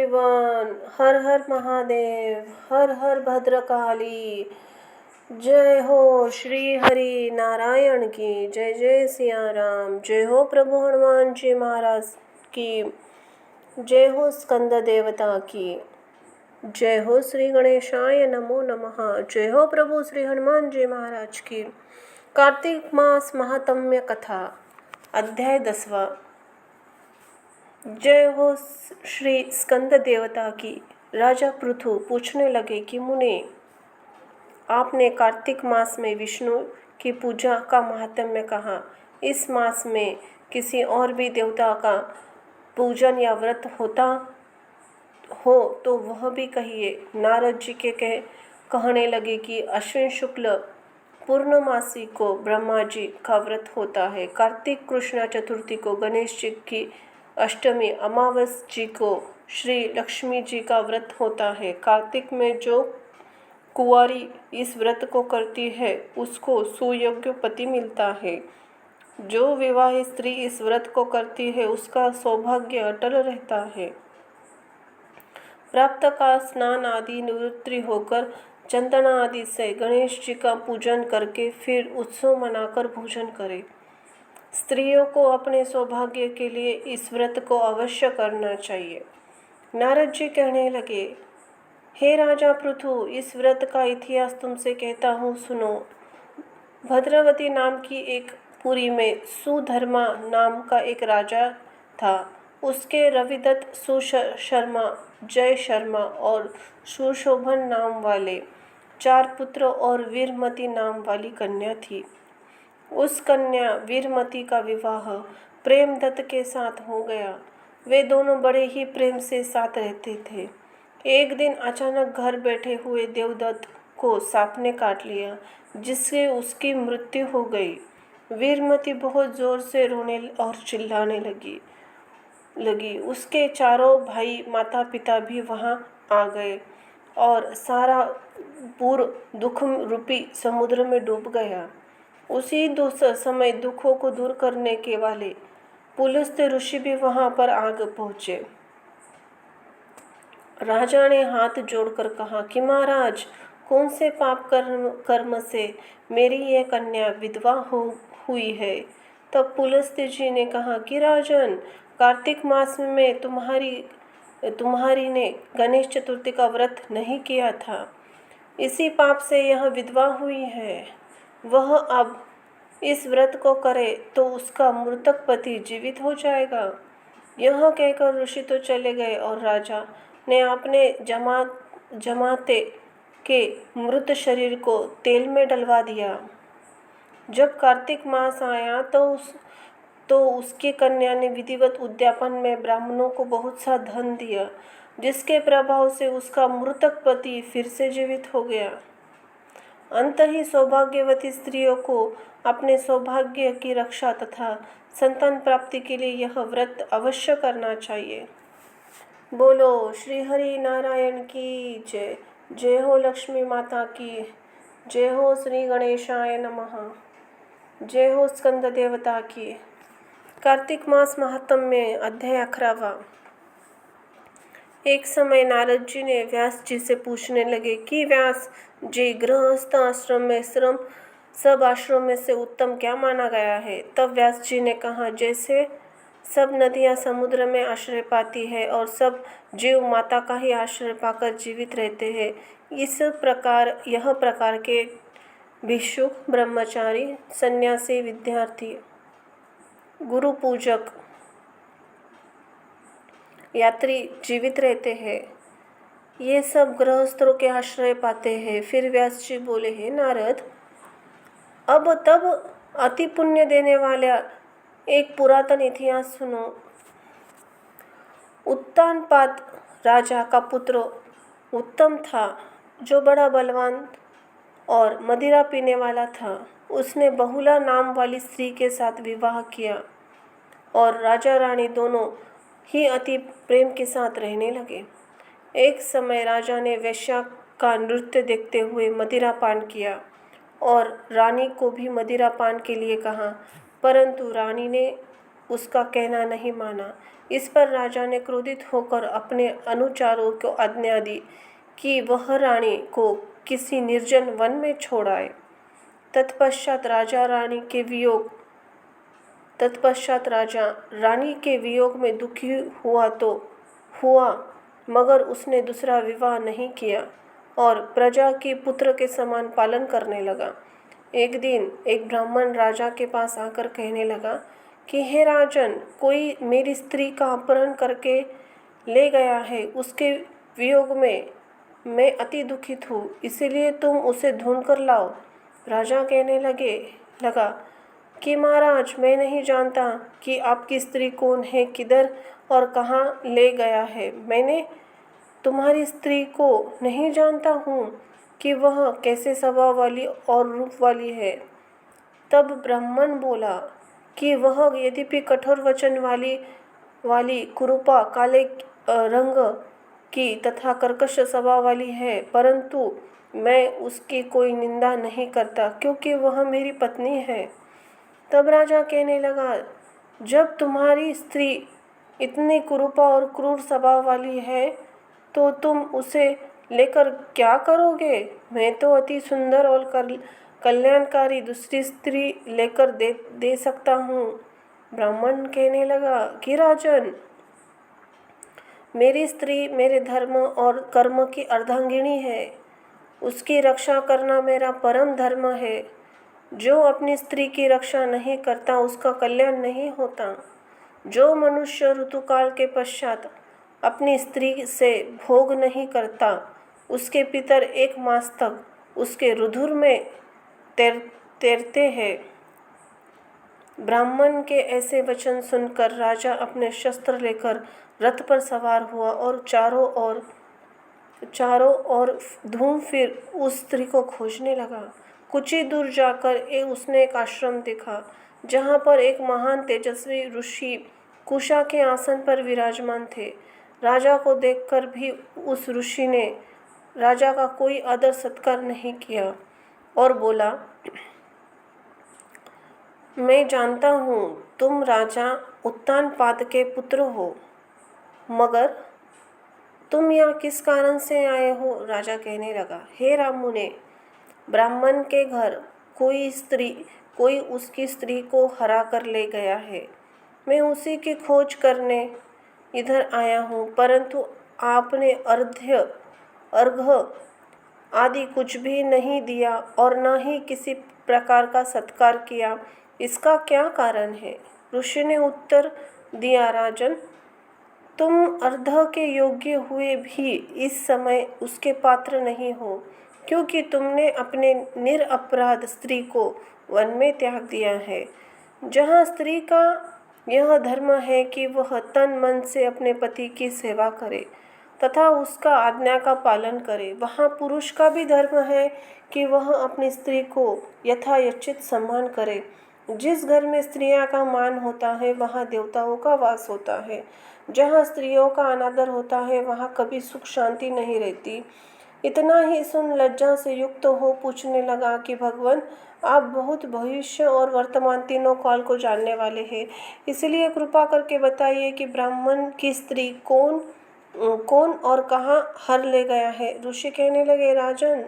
Everyone. हर हर महादेव, हर हर भद्रकाली। जय हो श्री हरि नारायण की जय। जय सिया राम। जय हो प्रभु हनुमान जी महाराज की जय। हो स्कंद देवता की जय। हो श्री गणेशाय नमो नमः। जय हो प्रभु श्री हनुमान जी महाराज की। कार्तिक मास महात्म्य कथा अध्याय 10वां। जय हो श्री स्कंद देवता की। राजा पृथु पूछने लगे कि मुनि, आपने कार्तिक मास में विष्णु की पूजा का महात्म्य कहा। इस मास में किसी और भी देवता का पूजन या व्रत होता हो तो वह भी कहिए। नारद जी के कहने लगे कि अश्विन शुक्ल पूर्णमासी को ब्रह्मा जी का व्रत होता है। कार्तिक कृष्ण चतुर्थी को गणेश जी की अष्टमी, अमावस जी को श्री लक्ष्मी जी का व्रत होता है। कार्तिक में जो कुंवारी इस व्रत को करती है उसको सुयोग्य पति मिलता है। जो विवाहित स्त्री इस व्रत को करती है उसका सौभाग्य अटल रहता है। प्रातः काल स्नान आदि निवृत्ति होकर चंदना आदि से गणेश जी का पूजन करके फिर उत्सव मनाकर भोजन करें। स्त्रियों को अपने सौभाग्य के लिए इस व्रत को अवश्य करना चाहिए। नारद जी कहने लगे, हे राजा पृथु, इस व्रत का इतिहास तुमसे कहता हूँ, सुनो। भद्रवती नाम की एक पुरी में सुधर्मा नाम का एक राजा था। उसके रविदत्त, सुशर्मा, जय शर्मा और सुशोभन नाम वाले 4 पुत्र और वीरमती नाम वाली कन्या थी। उस कन्या वीरमती का विवाह प्रेमदत्त के साथ हो गया। वे दोनों बड़े ही प्रेम से साथ रहते थे। एक दिन अचानक घर बैठे हुए देवदत्त को सांप ने काट लिया, जिससे उसकी मृत्यु हो गई। वीरमती बहुत जोर से रोने और चिल्लाने लगी। उसके चारों भाई माता पिता भी वहां आ गए और सारा पूर दुख रूपी समुद्र में डूब गया। उसी समय दुखों को दूर करने के वाले पुलस्त्य ऋषि भी वहां पर आग पहुंचे। राजा ने हाथ जोड़कर कहा कि महाराज, कौन से पाप कर्म से मेरी यह कन्या विधवा हुई है। तब पुलस्त्य जी ने कहा कि राजन, कार्तिक मास में तुम्हारी ने गणेश चतुर्थी का व्रत नहीं किया था, इसी पाप से यह विधवा हुई है। वह अब इस व्रत को करे तो उसका मृतक पति जीवित हो जाएगा। यह कहकर ऋषि तो चले गए और राजा ने अपने जमाते के मृत शरीर को तेल में डलवा दिया। जब कार्तिक मास आया तो उसकी कन्या ने विधिवत उद्यापन में ब्राह्मणों को बहुत सा धन दिया, जिसके प्रभाव से उसका मृतक पति फिर से जीवित हो गया। अंत ही सौभाग्यवती स्त्रियों को अपने सौभाग्य की रक्षा तथा संतान प्राप्ति के लिए यह व्रत अवश्य करना चाहिए। बोलो श्री हरि नारायण की जय। जय हो लक्ष्मी माता की जय। हो श्री गणेशाय नमः। जय हो स्कंद देवता की। कार्तिक मास महात्म्य अध्याय 11वां। एक समय नारद जी ने व्यास जी से पूछने लगे कि व्यास जी, गृहस्थ आश्रम में सब आश्रम में से उत्तम क्या माना गया है। तब व्यास जी ने कहा, जैसे सब नदियां समुद्र में आश्रय पाती है और सब जीव माता का ही आश्रय पाकर जीवित रहते हैं, इस प्रकार यह प्रकार के भिक्षुक, ब्रह्मचारी, सन्यासी, विद्यार्थी, गुरु पूजक, यात्री जीवित रहते हैं। ये सब गृहस्थों के आश्रय पाते हैं। फिर व्यास जी बोले, हे नारद, अब तब अति पुण्य देने वाला एक पुरातन इतिहास सुनो। उत्तानपाद राजा का पुत्र उत्तम था, जो बड़ा बलवान और मदिरा पीने वाला था। उसने बहुला नाम वाली स्त्री के साथ विवाह किया और राजा रानी दोनों ही अति प्रेम के साथ रहने लगे। एक समय राजा ने वेश्या का नृत्य देखते हुए मदिरा पान किया और रानी को भी मदिरा पान के लिए कहा, परंतु रानी ने उसका कहना नहीं माना। इस पर राजा ने क्रोधित होकर अपने अनुचरों को आज्ञा दी कि वह रानी को किसी निर्जन वन में छोड़ आए। तत्पश्चात राजा रानी के वियोग में दुखी हुआ, मगर उसने दूसरा विवाह नहीं किया और प्रजा की पुत्र के समान पालन करने लगा। एक दिन एक ब्राह्मण राजा के पास आकर कहने लगा कि हे राजन, कोई मेरी स्त्री का अपहरण करके ले गया है। उसके वियोग में मैं अति दुखित हूँ, इसलिए तुम उसे ढूंढ कर लाओ। राजा कहने लगा कि महाराज, मैं नहीं जानता कि आपकी स्त्री कौन है, किधर और कहाँ ले गया है। मैंने तुम्हारी स्त्री को नहीं जानता हूँ कि वह कैसे स्वभाव वाली और रूप वाली है। तब ब्राह्मण बोला कि वह यद्यपि कठोर वचन वाली कुरूपा, काले रंग की तथा कर्कश स्वभाव वाली है, परंतु मैं उसकी कोई निंदा नहीं करता, क्योंकि वह मेरी पत्नी है। तब राजा कहने लगा, जब तुम्हारी स्त्री इतनी कुरूपा और क्रूर स्वभाव वाली है, तो तुम उसे लेकर क्या करोगे? मैं तो अति सुंदर और कल्याणकारी दूसरी स्त्री लेकर दे सकता हूँ। ब्राह्मण कहने लगा कि राजन, मेरी स्त्री मेरे धर्म और कर्म की अर्धांगिनी है। उसकी रक्षा करना मेरा परम धर्म है। जो अपनी स्त्री की रक्षा नहीं करता, उसका कल्याण नहीं होता। जो मनुष्य ऋतुकाल के पश्चात अपनी स्त्री से भोग नहीं करता, उसके पितर 1 मास तक उसके रुधिर में तैरते हैं। ब्राह्मण के ऐसे वचन सुनकर राजा अपने शस्त्र लेकर रथ पर सवार हुआ और चारों ओर घूम फिर उस स्त्री को खोजने लगा। कुछ ही दूर जाकर उसने एक आश्रम देखा, जहाँ पर एक महान तेजस्वी ऋषि कुशा के आसन पर विराजमान थे। राजा को देखकर भी उस ऋषि ने राजा का कोई आदर सत्कार नहीं किया और बोला, मैं जानता हूँ तुम राजा उत्तानपाद के पुत्र हो, मगर तुम यहाँ किस कारण से आए हो? राजा कहने लगा, हे रामुने, ब्राह्मण के घर कोई उसकी स्त्री को हरा कर ले गया है। मैं उसी की खोज करने इधर आया हूँ, परंतु आपने अर्घ्य आदि कुछ भी नहीं दिया और न ही किसी प्रकार का सत्कार किया। इसका क्या कारण है? ऋषि ने उत्तर दिया, राजन, तुम अर्घ्य के योग्य हुए भी इस समय उसके पात्र नहीं हो, क्योंकि तुमने अपने निरपराध स्त्री को वन में त्याग दिया है, जहाँ स्त्री का यह धर्म है कि वह तन मन से अपने पति की सेवा करे तथा उसका आज्ञा का पालन करे। वहाँ पुरुष का भी धर्म है कि वह अपनी स्त्री को यथायचित सम्मान करे। जिस घर में स्त्रियां का मान होता है, वहाँ देवताओं का वास होता है। जहाँ स्त्रियों का अनादर होता है, वहाँ कभी सुख शांति नहीं रहती। इतना ही सुन लज्जा से युक्त हो पूछने लगा कि भगवान, आप बहुत भविष्य और वर्तमान तीनों काल को जानने वाले हैं, इसलिए कृपा करके बताइए कि ब्राह्मण की स्त्री कौन और कहाँ हर ले गया है। ऋषि कहने लगे, राजन,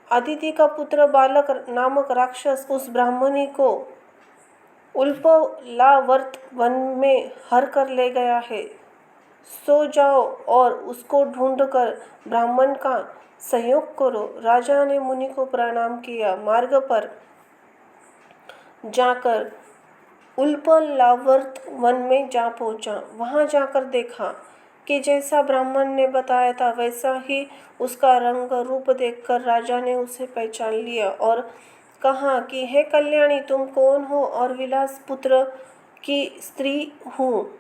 अदिति का पुत्र बालक नामक राक्षस उस ब्राह्मणी को उल्पलावर्त वन में हर कर ले गया है। सो जाओ और उसको ढूंढकर ब्राह्मण का सहयोग करो। राजा ने मुनि को प्रणाम किया। मार्ग पर जाकर उल्पलावर्त वन में जा पहुंचा। वहां जाकर देखा कि जैसा ब्राह्मण ने बताया था, वैसा ही उसका रंग रूप देखकर राजा ने उसे पहचान लिया और कहा कि हे कल्याणी, तुम कौन हो? और विलास पुत्र की स्त्री हूँ।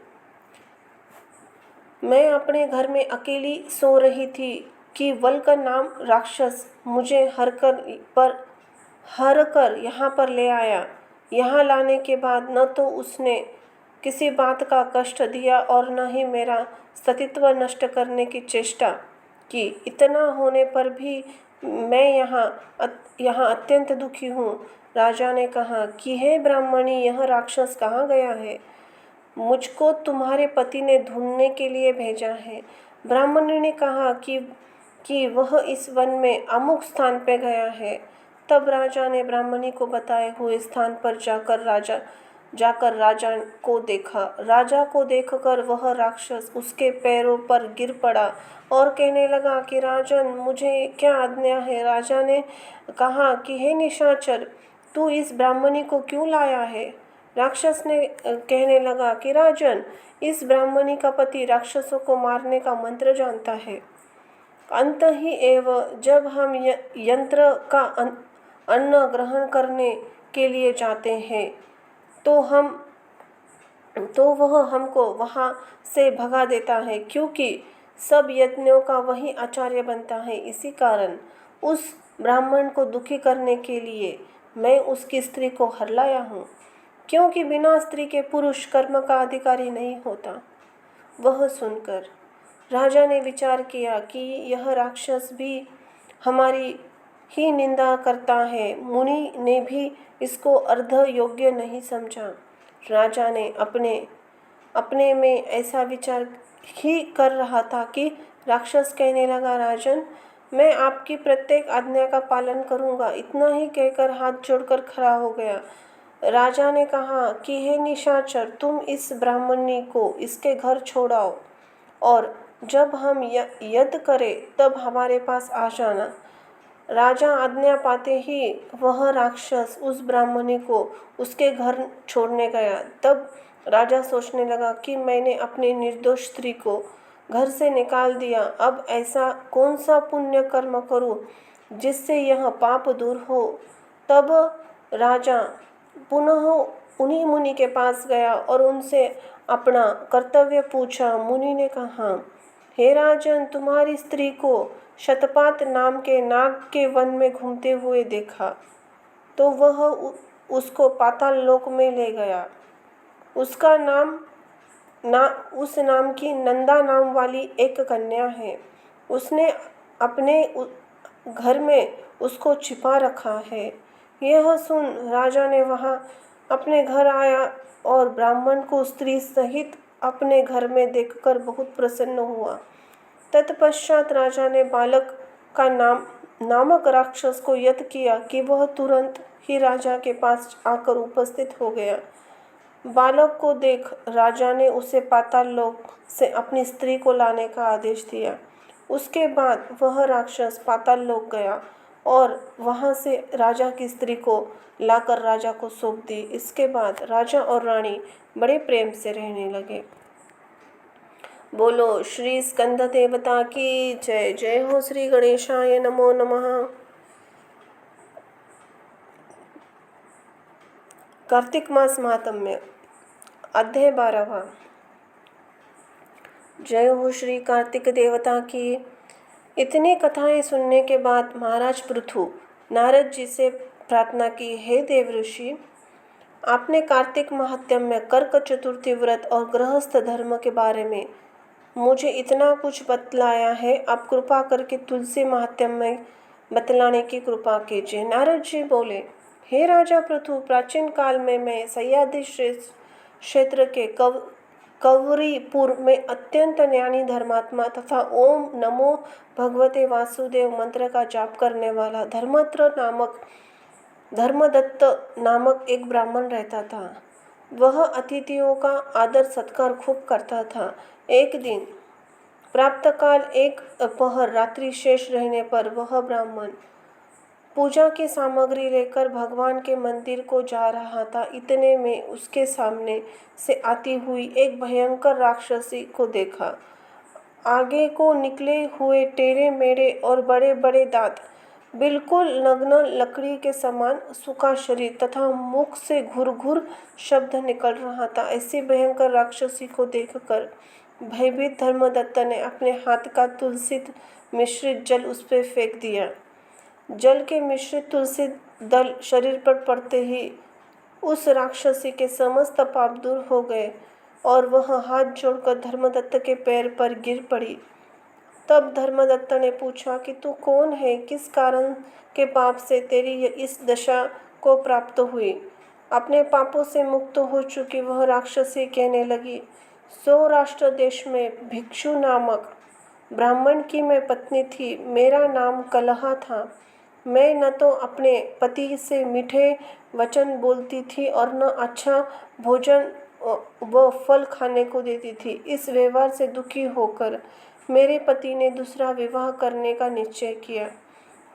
मैं अपने घर में अकेली सो रही थी कि वल्क नाम राक्षस मुझे हर कर यहाँ पर ले आया। यहाँ लाने के बाद न तो उसने किसी बात का कष्ट दिया और न ही मेरा सतीत्व नष्ट करने की चेष्टा की। इतना होने पर भी मैं यहाँ अत्यंत दुखी हूँ। राजा ने कहा कि हे ब्राह्मणी, यह राक्षस कहाँ गया है? मुझको तुम्हारे पति ने ढूंढने के लिए भेजा है। ब्राह्मणी ने कहा कि वह इस वन में अमुक स्थान पे गया है। तब राजा ने ब्राह्मणी को बताए हुए स्थान पर जाकर राजा को देखा। राजा को देखकर वह राक्षस उसके पैरों पर गिर पड़ा और कहने लगा कि राजन, मुझे क्या आज्ञा है। राजा ने कहा कि हे निशाचर, तू इस ब्राह्मणी को क्यों लाया है। राक्षस ने कहने लगा कि राजन, इस ब्राह्मणी का पति राक्षसों को मारने का मंत्र जानता है। अंत ही एवं जब हम यंत्र का अन्न ग्रहण करने के लिए जाते हैं तो वह हमको वहाँ से भगा देता है, क्योंकि सब यज्ञों का वही आचार्य बनता है। इसी कारण उस ब्राह्मण को दुखी करने के लिए मैं उसकी स्त्री को हरलाया हूँ, क्योंकि बिना स्त्री के पुरुष कर्म का अधिकारी नहीं होता। वह सुनकर राजा ने विचार किया कि यह राक्षस भी हमारी ही निंदा करता है। मुनि ने भी इसको अर्ध योग्य नहीं समझा। राजा ने अपने में ऐसा विचार ही कर रहा था कि राक्षस कहने लगा, राजन, मैं आपकी प्रत्येक आज्ञा का पालन करूंगा। इतना ही कहकर हाथ जोड़कर खड़ा हो गया। राजा ने कहा कि हे निशाचर, तुम इस ब्राह्मणी को इसके घर छोड़ाओ और जब हम यज्ञ करें तब हमारे पास आ जाना। राजा आज्ञा पाते ही वह राक्षस उस ब्राह्मणी को उसके घर छोड़ने गया। तब राजा सोचने लगा कि मैंने अपनी निर्दोष स्त्री को घर से निकाल दिया। अब ऐसा कौन सा पुण्य कर्म करूं जिससे यह पाप दूर हो। तब राजा पुनः उन्हीं मुनि के पास गया और उनसे अपना कर्तव्य पूछा। मुनि ने कहा, हे राजन, तुम्हारी स्त्री को शतपात नाम के नाग के वन में घूमते हुए देखा तो वह उसको पाताल लोक में ले गया। उसका उस नाम की नंदा नाम वाली एक कन्या है। उसने अपने घर में उसको छिपा रखा है। यह सुन राजा ने वहाँ अपने घर आया और ब्राह्मण को स्त्री सहित अपने घर में देखकर बहुत प्रसन्न हुआ। तत्पश्चात राजा ने बालक का नामक राक्षस को यत्न किया कि वह तुरंत ही राजा के पास आकर उपस्थित हो गया। बालक को देख राजा ने उसे पाताल लोक से अपनी स्त्री को लाने का आदेश दिया। उसके बाद वह राक्षस पाताल लोक गया और वहां से राजा की स्त्री को लाकर राजा को सौंप दी। इसके बाद राजा और रानी बड़े प्रेम से रहने लगे। बोलो श्री स्कंद देवता की जय। जय हो श्री गणेशाय नमो नमः। कार्तिक मास महात्म्य अध्याय 12वां। जय हो श्री कार्तिक देवता की। इतनी कथाएं सुनने के बाद महाराज पृथु नारद जी से प्रार्थना की, हे देव ऋषि, आपने कार्तिक महात्म्य, कर्क चतुर्थी व्रत और गृहस्थ धर्म के बारे में मुझे इतना कुछ बतलाया है। आप कृपा करके तुलसी महात्म्य बतलाने की कृपा कीजिए। नारद जी बोले, हे राजा पृथु, प्राचीन काल में मैं सह्याद्रि क्षेत्र के कवरीपुर में अत्यंत ज्ञानी धर्मात्मा तथा ओम नमो भगवते वासुदेव मंत्र का जाप करने वाला धर्मदत्त नामक एक ब्राह्मण रहता था। वह अतिथियों का आदर सत्कार खूब करता था। एक दिन प्रातःकाल एक पहर रात्रि शेष रहने पर वह ब्राह्मण पूजा की सामग्री लेकर भगवान के मंदिर को जा रहा था। इतने में उसके सामने से आती हुई एक भयंकर राक्षसी को देखा। आगे को निकले हुए टेढ़े मेढ़े और बड़े बड़े दांत, बिल्कुल नग्न लकड़ी के समान सूखा शरीर तथा मुख से घुर-घुर शब्द निकल रहा था। ऐसी भयंकर राक्षसी को देखकर भयभीत धर्मदत्त ने अपने हाथ का तुलसी मिश्रित जल उस पर फेंक दिया। जल के मिश्रित तुलसी दल शरीर पर पड़ते ही उस राक्षसी के समस्त पाप दूर हो गए और वह हाथ जोड़कर धर्मदत्त के पैर पर गिर पड़ी। तब धर्मदत्त ने पूछा कि तू कौन है, किस कारण के पाप से तेरी इस दशा को प्राप्त हुई। अपने पापों से मुक्त हो चुकी वह राक्षसी कहने लगी, सौराष्ट्र देश में भिक्षु नामक ब्राह्मण की मैं पत्नी थी। मेरा नाम कलहा था। मैं न तो अपने पति से मीठे वचन बोलती थी और न अच्छा भोजन व फल खाने को देती थी। इस व्यवहार से दुखी होकर मेरे पति ने दूसरा विवाह करने का निश्चय किया।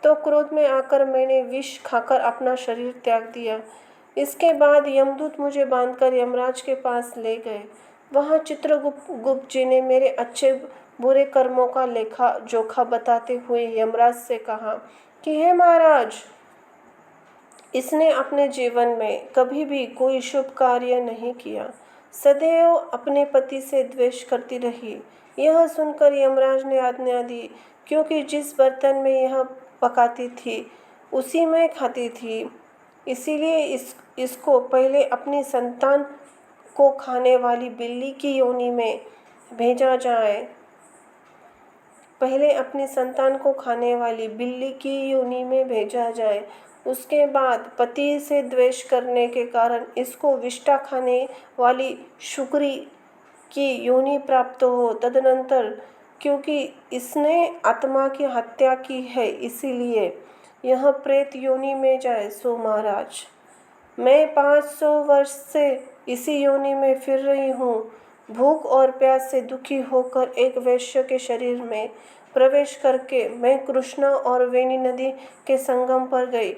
तो क्रोध में आकर मैंने विष खाकर अपना शरीर त्याग दिया। इसके बाद यमदूत मुझे बांधकर यमराज के पास ले गए। वहाँ चित्रगुप्त जी ने मेरे अच्छे बुरे कर्मों का लेखा जोखा बताते हुए यमराज से कहा कि हे महाराज, इसने अपने जीवन में कभी भी कोई शुभ कार्य नहीं किया, सदैव अपने पति से द्वेष करती रही। यह सुनकर यमराज ने आज्ञा दी, क्योंकि जिस बर्तन में यह पकाती थी उसी में खाती थी, इसीलिए इसको पहले अपनी संतान को खाने वाली बिल्ली की योनि में भेजा जाए। पहले अपनी संतान को खाने वाली बिल्ली की योनि में भेजा जाए। उसके बाद पति से द्वेष करने के कारण इसको विष्ठा खाने वाली शुक्री की योनि प्राप्त हो। तदनंतर क्योंकि इसने आत्मा की हत्या की है, इसीलिए यह प्रेत योनि में जाए। सो महाराज, मैं 500 वर्ष से इसी योनि में फिर रही हूँ। भूख और प्यास से दुखी होकर एक वैश्य के शरीर में प्रवेश करके मैं कृष्णा और वेणी नदी के संगम पर गई।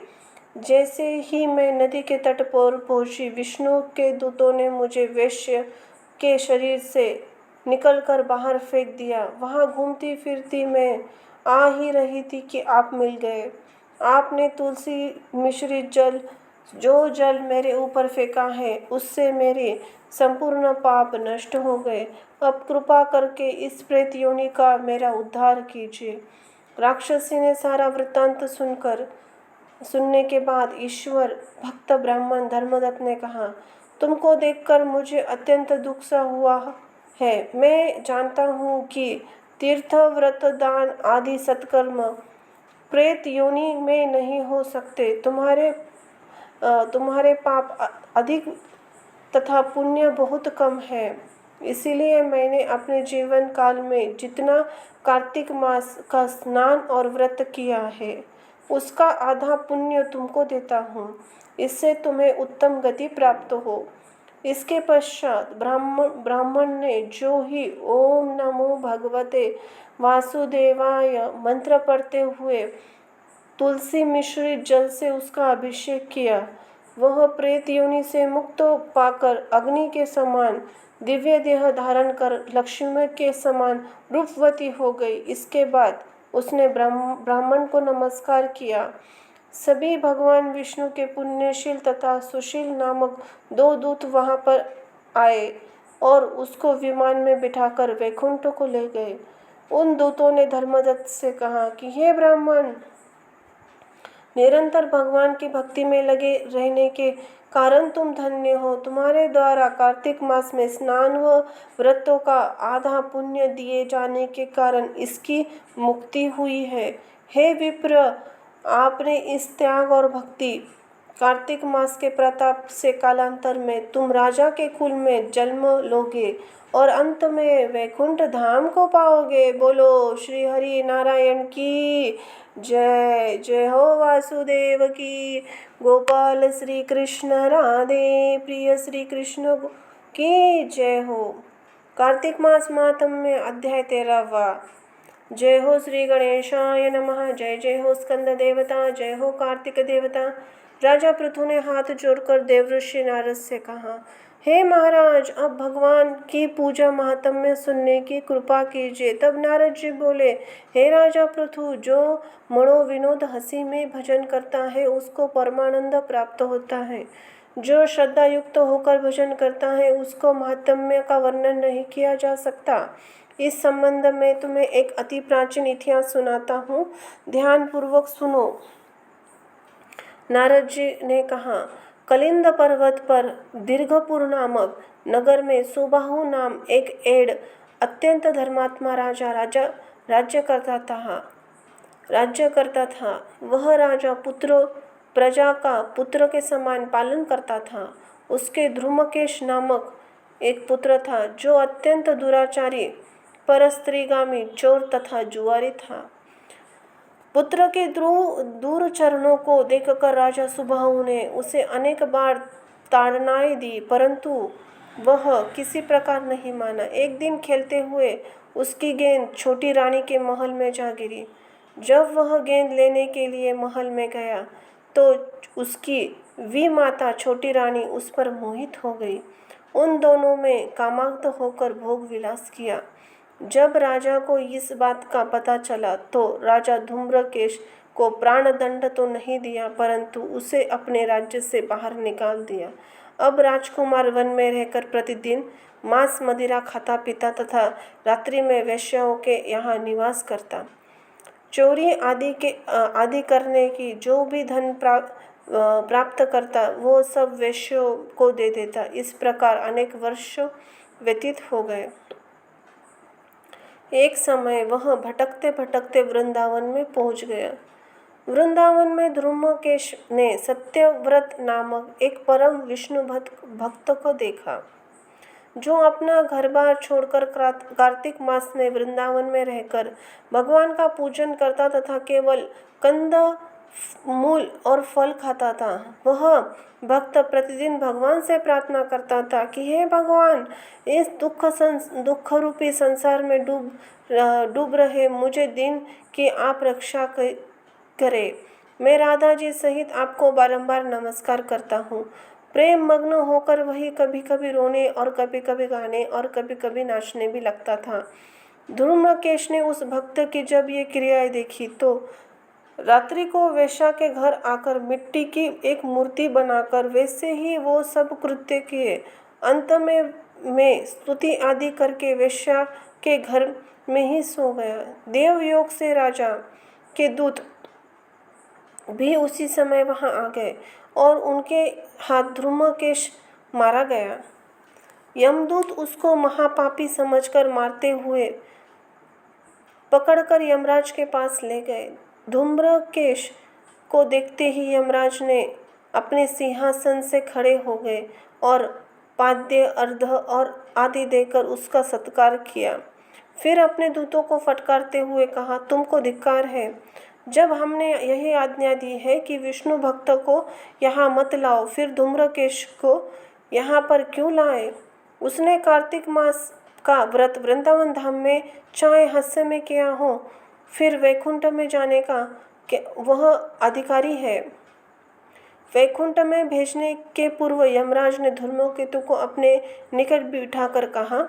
जैसे ही मैं नदी के तट पर पहुंची, विष्णु के दूतों ने मुझे वैश्य के शरीर से निकलकर बाहर फेंक दिया। वहाँ घूमती फिरती मैं आ ही रही थी कि आप मिल गए। आपने तुलसी मिश्रित जल, जो जल मेरे ऊपर फेंका है, उससे मेरे संपूर्ण पाप नष्ट हो गए। अब कृपा करके इस प्रेत योनि का मेरा उद्धार कीजिए। राक्षसी ने सारा वृत्तांत सुनने के बाद ईश्वर भक्त ब्राह्मण धर्मदत्त ने कहा, तुमको देखकर मुझे अत्यंत दुख सा हुआ है। मैं जानता हूँ कि तीर्थ, व्रत, दान आदि सत्कर्म प्रेत योनि में नहीं हो सकते। तुम्हारे पाप अधिक तथा पुण्य बहुत कम है। इसीलिए मैंने अपने जीवन काल में जितना कार्तिक मास का स्नान और व्रत किया है, उसका आधा पुण्य तुमको देता हूँ। इससे तुम्हें उत्तम गति प्राप्त हो। इसके पश्चात ब्राह्मण ने जो ही ओम नमो भगवते वासुदेवाय मंत्र पढ़ते हुए तुलसी मिश्रित जल से उसका अभिषेक किया, वह प्रेत योनि से मुक्त पाकर अग्नि के समान दिव्य देह धारण कर लक्ष्मी के समान रूपवती हो गई। इसके बाद उसने ब्राह्मण को नमस्कार किया। सभी भगवान विष्णु के पुण्यशील तथा सुशील नामक 2 दूत वहां पर आए और उसको विमान में बिठाकर वैकुंठ को ले गए। उन दूतों ने धर्मदत्त से कहा कि हे ब्राह्मण, निरंतर भगवान की भक्ति में लगे रहने के कारण तुम धन्य हो। तुम्हारे द्वारा कार्तिक मास में स्नान व व्रतों का आधा पुण्य दिए जाने के कारण इसकी मुक्ति हुई है। हे विप्र, आपने इस त्याग और भक्ति कार्तिक मास के प्रताप से कालांतर में तुम राजा के कुल में जन्म लोगे और अंत में वैकुंठ धाम को पाओगे। बोलो श्री हरि नारायण की जय। जय हो वासुदेव की। गोपाल श्री कृष्ण राधे प्रिय श्री कृष्ण की जय हो। कार्तिक मास महात्म्य अध्याय 13वां। जय हो श्री गणेशाय नमः। जय जय हो स्कंद देवता। जय हो कार्तिक देवता। राजा पृथु ने हाथ जोड़कर देवऋषि नारद से कहा, हे महाराज, अब भगवान की पूजा महात्म्य सुनने की कृपा कीजिए। तब नारद जी बोले, हे राजा पृथु, जो मनोविनोद हंसी में भजन करता है उसको परमानंद प्राप्त होता है। जो श्रद्धा युक्त होकर भजन करता है उसको महात्म्य का वर्णन नहीं किया जा सकता। इस संबंध में तुम्हें एक अति प्राचीन इतिहास सुनाता हूँ, ध्यान पूर्वक सुनो। नारद जी ने कहा, कलिंद पर्वत पर दीर्घपुर नामक नगर में सुबाहु नाम एक एड़ अत्यंत धर्मात्मा राजा राज्य करता था। वह राजा प्रजा का पुत्र के समान पालन करता था। उसके ध्रुमकेश नामक एक पुत्र था जो अत्यंत दुराचारी, परस्त्रीगामी, चोर तथा जुआरी था। पुत्र के दूर चरणों को देखकर राजा सुबाहु ने उसे अनेक बार ताड़नाएं दी, परंतु वह किसी प्रकार नहीं माना। एक दिन खेलते हुए उसकी गेंद छोटी रानी के महल में जा गिरी। जब वह गेंद लेने के लिए महल में गया तो उसकी वी माता छोटी रानी उस पर मोहित हो गई। उन दोनों में कामाग्ध होकर भोग विलास किया। जब राजा को इस बात का पता चला तो राजा धूम्रकेश को प्राणदंड तो नहीं दिया, परंतु उसे अपने राज्य से बाहर निकाल दिया। अब राजकुमार वन में रहकर प्रतिदिन मांस मदिरा खाता पीता तथा रात्रि में वेश्याओं के यहाँ निवास करता। चोरी आदि करने की जो भी धन प्राप्त करता वो सब वेश्यों को दे देता। इस प्रकार अनेक वर्ष व्यतीत हो गए। एक समय वह भटकते भटकते वृंदावन में पहुंच गया। वृंदावन में ध्रुमकेश ने सत्यव्रत नामक एक परम विष्णु भक्त को देखा, जो अपना घर बार छोड़कर कार्तिक मास में वृंदावन में रहकर भगवान का पूजन करता तथा केवल कंद, मूल और फल खाता था। वह भक्त प्रतिदिन भगवान से प्रार्थना करता था कि हे भगवान, इस दुख रूपी संसार में डूब रहे मुझे दिन की आप रक्षा करें। मैं राधा जी सहित आपको बारंबार नमस्कार करता हूँ। प्रेम मग्न होकर वही कभी कभी रोने और कभी कभी गाने और कभी कभी नाचने भी लगता था। ध्रुमकेश ने उस भक्त की जब ये क्रियाएं देखी तो रात्रि को वेश्या के घर आकर मिट्टी की एक मूर्ति बनाकर वैसे ही वो सब कृत्य किए। अंत में स्तुति आदि करके वेश्या के घर में ही सो गया। देवयोग से राजा के दूत भी उसी समय वहां आ गए और उनके हाथ ध्रुमकेश मारा गया। यमदूत उसको महापापी समझकर मारते हुए पकड़कर यमराज के पास ले गए। धूम्रकेश को देखते ही यमराज ने अपने सिंहासन से खड़े हो गए और पाद्य, अर्घ्य और आदि देकर उसका सत्कार किया। फिर अपने दूतों को फटकारते हुए कहा, तुमको धिक्कार है। जब हमने यही आज्ञा दी है कि विष्णु भक्त को यहाँ मत लाओ, फिर धूम्रकेश को यहाँ पर क्यों लाए? उसने कार्तिक मास का व्रत वृंदावन धाम में चाहे हास्य में किया हो, फिर वैकुंठ में जाने का वह अधिकारी है। वैकुंठ में भेजने के पूर्व यमराज ने धूम्रकेतु को अपने निकट बिठाकर कहा,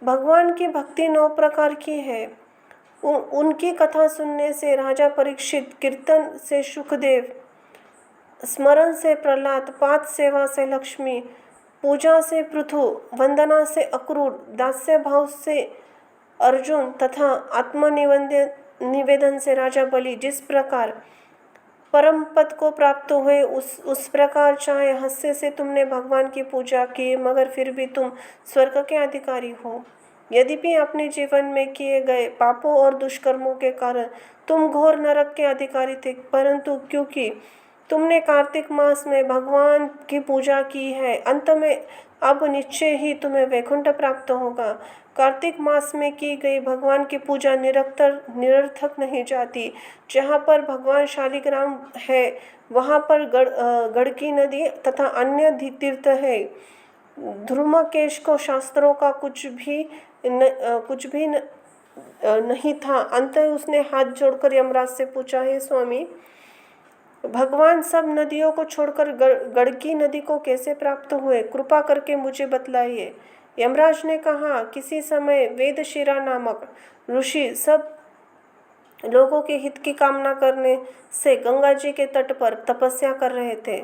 भगवान की भक्ति 9 प्रकार की है। उनकी कथा सुनने से राजा परीक्षित, कीर्तन से सुखदेव, स्मरण से प्रहलाद, पाद सेवा से लक्ष्मी, पूजा से पृथु, वंदना से अक्रूर, दास्य भाव से अर्जुन तथा आत्मनिवेदन से राजा बलि जिस प्रकार परम पद को प्राप्त हुए, उस प्रकार चाहे हास्य से तुमने भगवान की पूजा की, मगर फिर भी तुम स्वर्ग के अधिकारी हो। यद्यपि अपने जीवन में किए गए पापों और दुष्कर्मों के कारण तुम घोर नरक के अधिकारी थे, परंतु क्योंकि तुमने कार्तिक मास में भगवान की पूजा की है, अंत में अब निश्चय ही तुम्हें वैकुंठ प्राप्त होगा। कार्तिक मास में की गई भगवान की पूजा निरर्थक नहीं जाती। जहाँ पर भगवान शालिग्राम है वहाँ पर गड़की नदी तथा अन्य तीर्थ है। ध्रुमकेश को शास्त्रों का कुछ भी नहीं था। अंत उसने हाथ जोड़कर यमराज से पूछा, हे स्वामी, भगवान सब नदियों को छोड़कर गड़की नदी को कैसे प्राप्त हुए? कृपा करके मुझे बतलाइए। यमराज ने कहा, किसी समय वेदशिरा नामक ऋषि सब लोगों के हित की कामना करने से गंगा जी के तट पर तपस्या कर रहे थे।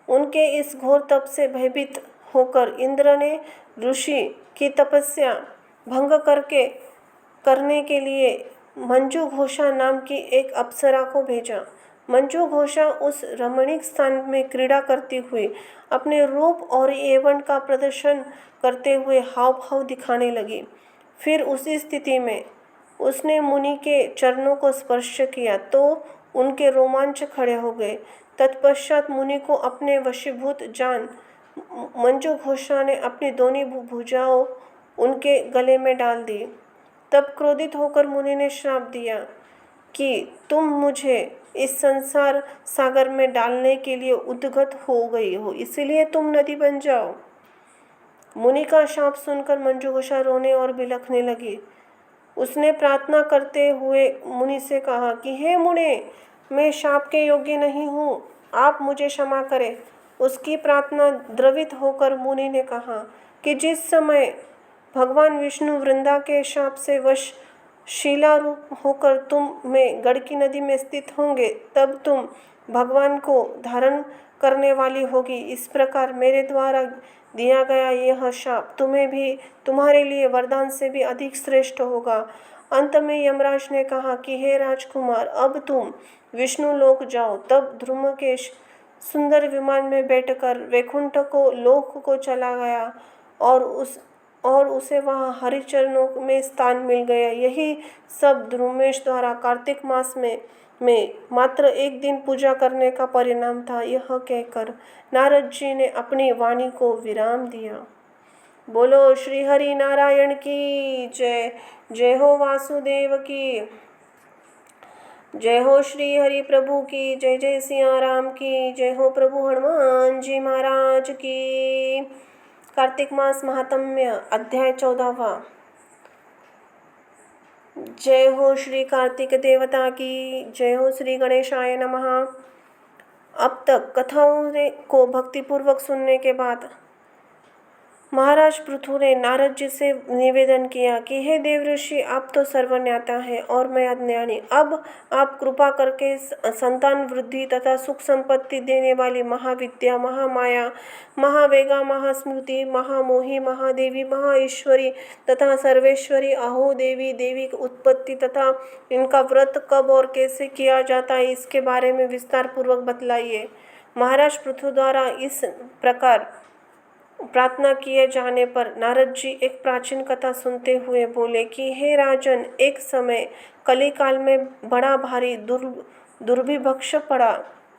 उनके इस घोर तप से भयभीत होकर इंद्र ने ऋषि की तपस्या भंग करने के लिए मंजू घोषा नाम की एक अप्सरा को भेजा। मंजू घोषा उस रमणीक स्थान में क्रीड़ा करती हुई अपने रूप और यौवन का प्रदर्शन करते हुए हाव भाव दिखाने लगी। फिर उसी स्थिति में उसने मुनि के चरणों को स्पर्श किया तो उनके रोमांच खड़े हो गए तत्पश्चात मुनि को अपने वशीभूत जान मंजुघोषा ने अपनी दोनों भुजाओं उनके गले में डाल दी। तब क्रोधित होकर मुनि ने श्राप दिया कि तुम मुझे इस संसार सागर में डालने के लिए उद्गत हो गई हो, इसलिए तुम नदी बन जाओ। मुनि का शाप सुनकर मंजुघोषा रोने और बिलखने लगी। उसने प्रार्थना करते हुए मुनि से कहा कि हे मुने, मैं शाप के योग्य नहीं हूँ, आप मुझे क्षमा करें। उसकी प्रार्थना द्रवित होकर मुनि ने कहा कि जिस समय भगवान विष्णु वृंदा के शाप से वश शिलारूप होकर तुम में गड़की नदी में स्थित होंगे, तब तुम भगवान को धारण करने वाली होगी। इस प्रकार मेरे द्वारा दिया गया यह शाप तुम्हें भी तुम्हारे लिए वरदान से भी अधिक श्रेष्ठ होगा। अंत में यमराज ने कहा कि हे राजकुमार, अब तुम विष्णु लोक जाओ। तब ध्रुमकेश सुंदर विमान में बैठकर वैकुंठ को लोक को चला गया और उसे वहाँ हरिचरणों में स्थान मिल गया। यही सब ध्रुमेश द्वारा कार्तिक मास में मात्र एक दिन पूजा करने का परिणाम था। यह कहकर नारद जी ने अपनी वाणी को विराम दिया। बोलो श्री हरि नारायण की जय। जय हो वासुदेव की जय हो, श्री हरि प्रभु की जय। जय सिया राम की जय हो, प्रभु हनुमान जी महाराज की। कार्तिक मास महात्म्य अध्याय 14वां। जय हो श्री कार्तिक देवता की जय हो, श्री गणेशाय नमः। अब तक कथाओं को भक्तिपूर्वक सुनने के बाद महाराज पृथु ने नारद जी से निवेदन किया कि हे देवऋषि, आप तो सर्वज्ञाता हैं और मैं अज्ञानी। अब आप कृपा करके संतान वृद्धि तथा सुख संपत्ति देने वाली महाविद्या, महामाया, महावेगा, महास्मृति, महामोही, महादेवी, महाईश्वरी तथा सर्वेश्वरी, अहो देवी, देवी की उत्पत्ति तथा इनका व्रत कब और कैसे किया जाता है, इसके बारे में विस्तार पूर्वक बतलाइए। महाराज पृथु द्वारा इस प्रकार प्रार्थना किए जाने पर नारद जी एक प्राचीन कथा सुनते हुए बोले कि हे राजन, एक समय कली काल में बड़ा भारी दुर्भिक्ष पड़ा।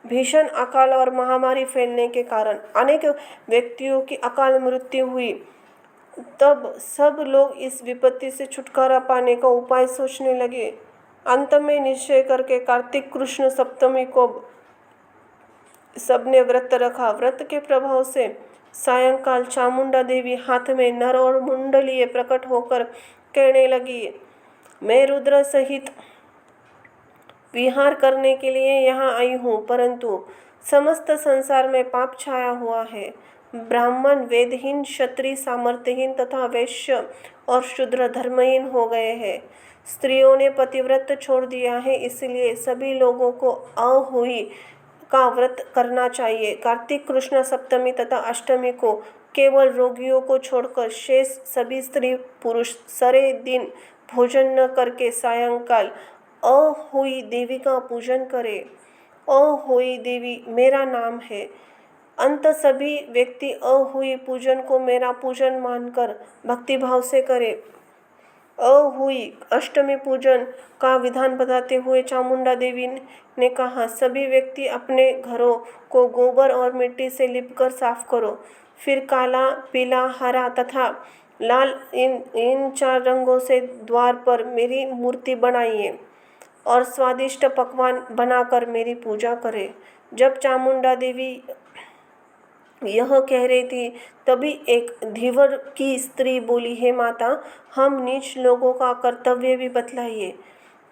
भीषण अकाल और महामारी फैलने के कारण अनेक व्यक्तियों की अकाल मृत्यु हुई। तब सब लोग इस विपत्ति से छुटकारा पाने का उपाय सोचने लगे। अंत में निश्चय करके कार्तिक कृष्ण सप्तमी को सबने व्रत रखा। व्रत के प्रभाव से सायंकाल चामुंडा देवी हाथ में नर और मुंडलीय प्रकट होकर कहने लगी, मैं रुद्र सहित विहार करने के लिए यहाँ आई हूँ, परंतु समस्त संसार में पाप छाया हुआ है। ब्राह्मण वेदहीन, क्षत्रिय सामर्थ्यहीन तथा वैश्य और शूद्र धर्महीन हो गए हैं। स्त्रियों ने पतिव्रत छोड़ दिया है, इसलिए सभी लोगों को अहोई का व्रत करना चाहिए। कार्तिक कृष्ण सप्तमी तथा अष्टमी को केवल रोगियों को छोड़कर शेष सभी स्त्री पुरुष सारे दिन भोजन न करके सायंकाल अहोई देवी का पूजन करें। अहोई देवी मेरा नाम है। अंत सभी व्यक्ति अहोई पूजन को मेरा पूजन मानकर भक्तिभाव से करें। अहोई अष्टमी पूजन का विधान बताते हुए चामुंडा देवी ने कहा, सभी व्यक्ति अपने घरों को गोबर और मिट्टी से लिपकर साफ करो। फिर काला, पीला, हरा तथा लाल इन 4 रंगों से द्वार पर मेरी मूर्ति बनाइए और स्वादिष्ट पकवान बनाकर मेरी पूजा करें। जब चामुंडा देवी यह कह रही थी, तभी एक धीवर की स्त्री बोली, हे माता, हम नीच लोगों का कर्तव्य भी बतलाइए।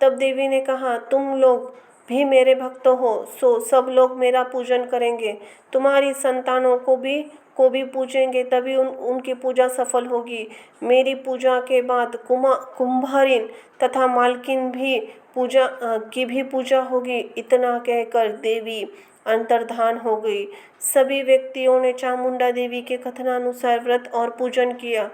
तब देवी ने कहा, तुम लोग भी मेरे भक्त हो, सो सब लोग मेरा पूजन करेंगे। तुम्हारी संतानों को भी पूजेंगे, तभी उनकी पूजा सफल होगी। मेरी पूजा के बाद कुंभारिन तथा मालकिन भी पूजा होगी। इतना कहकर देवी अंतर्धान हो गई। सभी व्यक्तियों ने चामुंडा देवी के कथनानुसार व्रत और पूजन किया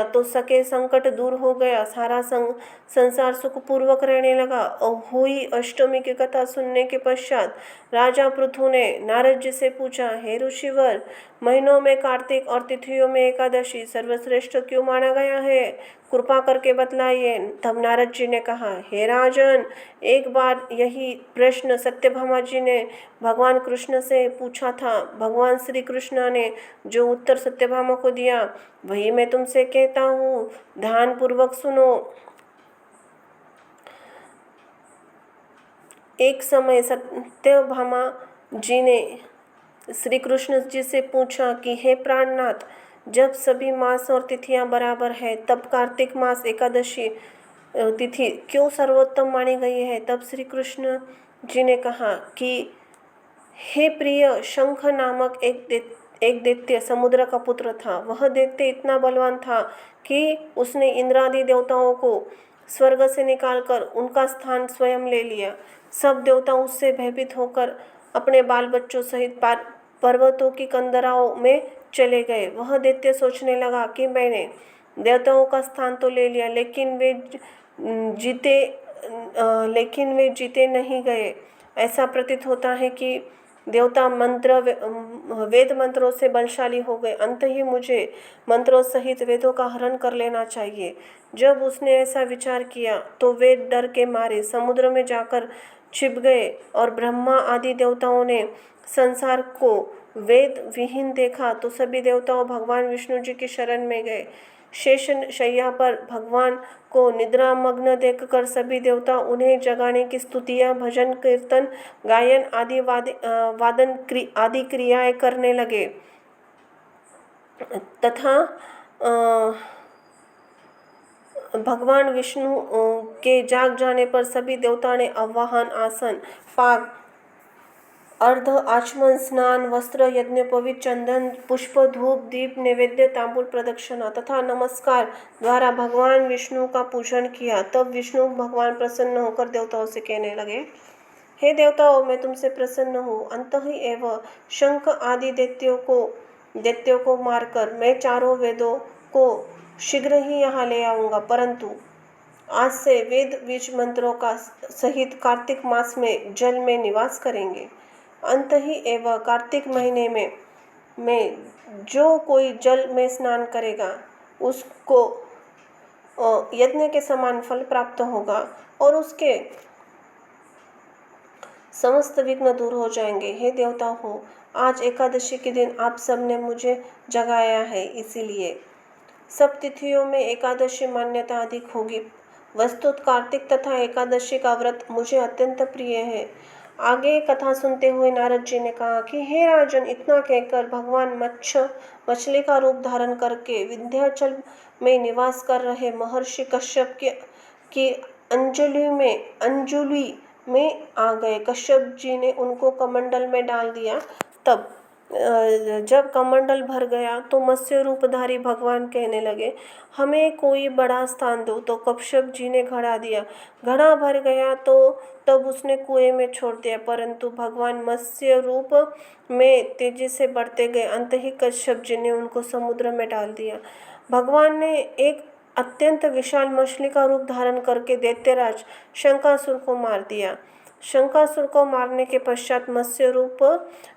तो सके संकट दूर हो गया। सारा संसार सुखपूर्वक रहने लगा। अहोई अष्टमी की कथा सुनने के पश्चात राजा पृथु ने नारद जी से पूछा, हे ऋषिवर, महीनों में कार्तिक और तिथियों में एकादशी सर्वश्रेष्ठ क्यों माना गया है? कृपा करके बतलाइए। तब नारद जी ने कहा, हे राजन, एक बार यही प्रश्न सत्यभामा जी ने भगवान कृष्ण से पूछा था। भगवान श्री कृष्ण ने जो उत्तर सत्यभामा को दिया वही मैं तुमसे कहता हूँ, ध्यान पूर्वक सुनो। एक समय सत्यभामा जी ने श्री कृष्ण जी से पूछा कि हे प्राणनाथ, जब सभी मास और तिथियां बराबर है तब कार्तिक मास एकादशी तिथि क्यों सर्वोत्तम मानी गई है? तब श्री कृष्ण जी ने कहा कि हे प्रिय, शंख नामक एक दैत्य समुद्र का पुत्र था। वह दैत्य इतना बलवान था कि उसने इंद्रादि देवताओं को स्वर्ग से निकालकर उनका स्थान स्वयं ले लिया। सब देवता उससे भयभीत होकर अपने बाल बच्चों सहित पर्वतों की कंदराओं में चले गए। वह दैत्य सोचने लगा कि मैंने देवताओं का स्थान तो ले लिया, लेकिन वे जीते नहीं गए। ऐसा प्रतीत होता है कि देवता वेद मंत्रों से बलशाली हो गए। अंत ही मुझे मंत्रों सहित वेदों का हरण कर लेना चाहिए। जब उसने ऐसा विचार किया तो वे डर के मारे समुद्र में जाकर छिप गए और ब्रह्मा आदि देवताओं ने संसार को वेद विहीन देखा तो सभी देवताओं भगवान विष्णु जी की शरण में गए। शेष शैया पर भगवान को निद्रा मग्न देखकर सभी देवता उन्हें जगाने की स्तुतियां, भजन, कीर्तन, गायन आदि आदि क्रियाएं करने लगे तथा भगवान विष्णु के जाग जाने पर सभी देवताओं ने आवाहन, आसन, पाग, अर्ध आचमन, स्नान, वस्त्र, यज्ञोपवीत, चंदन, पुष्प, धूप, दीप, नैवेद्य, तांबूल, प्रदक्षिणा तथा नमस्कार द्वारा भगवान विष्णु का पूजन किया। तब विष्णु भगवान प्रसन्न होकर देवताओं से कहने लगे, हे देवताओं, मैं तुमसे प्रसन्न हूँ। अंतहि एवं शंख आदि दैत्यों को मारकर मैं चारों वेदों को शीघ्र ही यहाँ ले आऊंगा, परंतु आज से वेद बीज मंत्रों का सहित कार्तिक मास में जल में निवास करेंगे। अंत ही एवं कार्तिक महीने में जो कोई जल में स्नान करेगा उसको यज्ञ के समान फल प्राप्त होगा और उसके समस्त विघ्न दूर हो जाएंगे। हे देवता हो, आज एकादशी के दिन आप सब ने मुझे जगाया है, इसीलिए सब तिथियों में एकादशी मान्यता अधिक होगी। वस्तुत कार्तिक तथा एकादशी का व्रत मुझे अत्यंत प्रिय है। आगे कथा सुनते हुए नारद जी ने कहा कि हे राजन, इतना कहकर भगवान मछली का रूप धारण करके विंध्याचल में निवास कर रहे महर्षि कश्यप की अंजुलि में आ गए। कश्यप जी ने उनको कमंडल में डाल दिया। तब जब कमंडल भर गया तो मत्स्य रूपधारी भगवान कहने लगे, हमें कोई बड़ा स्थान दो। तो कश्यप जी ने घड़ा दिया। घड़ा भर गया तो तब उसने कुएं में छोड़ दिया, परंतु भगवान मत्स्य रूप में तेजी से बढ़ते गए। अंत ही कश्यप जी ने उनको समुद्र में डाल दिया। भगवान ने एक अत्यंत विशाल मछली का रूप धारण करके दैत्यराज शंकासुर को मार दिया। शंकासुर को मारने के पश्चात मत्स्य रूप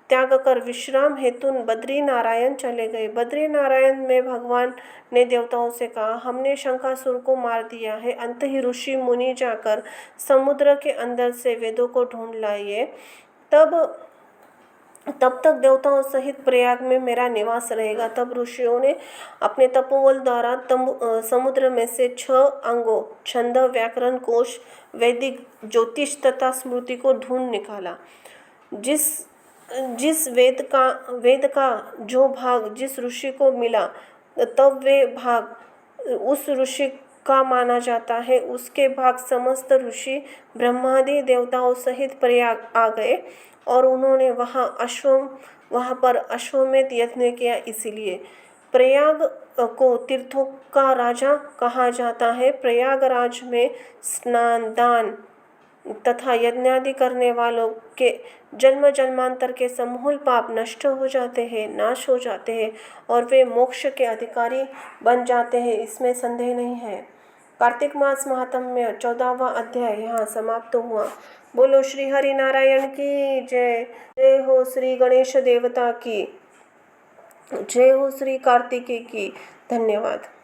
त्याग कर विश्राम हेतु बद्री नारायण चले गए। बद्री नारायण में भगवान ने देवताओं से कहा, हमने शंकासुर को मार दिया है। अंत ही ऋषि मुनि जाकर समुद्र के अंदर से वेदों को ढूंढ लाइए। तब तक देवताओं सहित प्रयाग में मेरा निवास रहेगा। तब ऋषियों ने अपने तपोबल द्वारा समुद्र में से 6 अंगों छंद, व्याकरण, कोश, वैदिक, ज्योतिष तथा स्मृति को ढूंढ निकाला। जिस वेद का जो भाग जिस ऋषि को मिला तब वे भाग उस ऋषि का माना जाता है। उसके भाग समस्त ऋषि ब्रह्मादि देवताओं सहित प्रयाग आ गए और उन्होंने वहाँ पर अश्वमेध यज्ञ किया। इसीलिए प्रयाग को तीर्थों का राजा कहा जाता है। प्रयागराज में स्नान, दान तथा यज्ञादि करने वालों के जन्म जन्मांतर के समूल पाप नष्ट हो जाते हैं, नाश हो जाते हैं और वे मोक्ष के अधिकारी बन जाते हैं, इसमें संदेह नहीं है। कार्तिक मास महात्म्य 14वां अध्याय यहाँ समाप्त हुआ। बोलो श्री हरि नारायण की जय। जय हो श्री गणेश देवता की। जय हो श्री कार्तिकेय की। धन्यवाद।